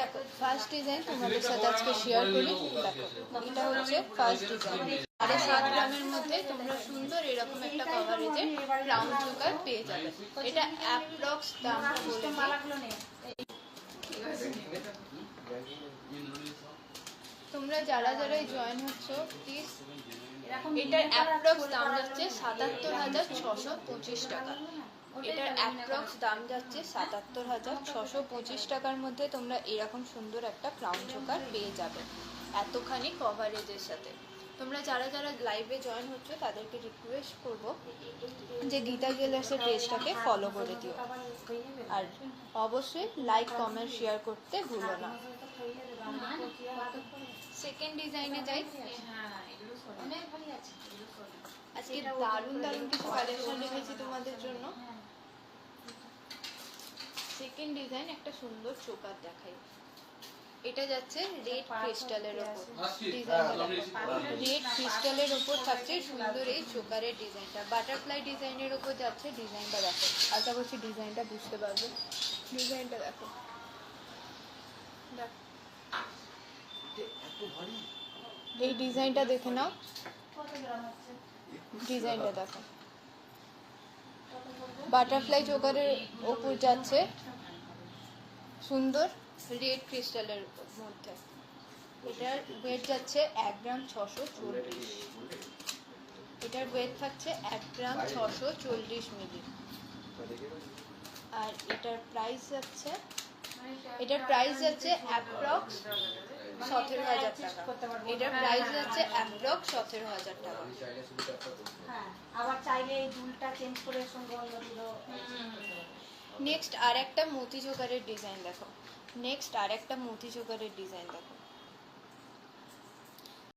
দেখো first design তোমাদের সাথে আজকে শেয়ার করি। দেখো এটা হচ্ছে ফার্স্ট ডিজাইন। 7.5 গ্রামের মধ্যে তোমরা সুন্দর এরকম একটা কভারেজে রাউন্ড চোকার পেয়ে যাবে। এটা অ্যাপ্রক্স দামটা বলে দিই। তোমরা যারা যারাই জয়েন হচ্ছ প্লিজ, এটার অ্যাপ্রক্স দাম যাচ্ছে 77,625 টাকা। এটার অ্যাপ্রক্স দাম যাচ্ছে 77,625 টাকার মধ্যে তোমরা এরকম সুন্দর একটা ক্রাউন চোকার পেয়ে যাবে এতখানি কভারেজের সাথে। তোমরা যারা যারা লাইভে জয়েন হচ্ছ তাদেরকে রিকোয়েস্ট করব যে গীতা জুয়েলার্সের পেজটাকে ফলো করে দিও, আর অবশ্যই লাইক কমেন্ট শেয়ার করতে ভুলো না। সেকেন্ড ডিজাইনে যাই। আজকে দারুণ দারুণ কিছু কালেকশন রেখেছি তোমাদের জন্য। সেকেন্ড ডিজাইন একটা সুন্দর চোকার দেখাই। এটা যাচ্ছে রেড ক্রিস্টালের উপর। ডিজাইনটা রেড ক্রিস্টালের উপর থাকছে সুন্দর এই চোকারের ডিজাইনটা। বাটারফ্লাই ডিজাইনের উপর যাচ্ছে। ডিজাইনটা দেখো, আশা করছি ডিজাইনটা বুঝতে পারবে। ডিজাইনটা দেখো, এই ডিজাইনটা দেখে নাও। ডিজাইনটা দেখো, বাটারফ্লাই চোকারের ওপর যাচ্ছে সুন্দর রেড ক্রিস্টালের মধ্যে। এটার ওয়েট যাচ্ছে 1 গ্রাম 640। এটার ওয়েট থাকছে 1 গ্রাম 640 মিলি। আর এটার প্রাইস যাচ্ছে অ্যাপ্রক্স 17,000 টাকা। এটার প্রাইস যাচ্ছে অ্যাপ্রক্স 17,000 টাকা। আবার চাইলে এই দুলটা চেঞ্জ করে সঙ্গে অন্য দুটো। নেক্সট আর একটা মতি চোকারের ডিজাইন দেখো।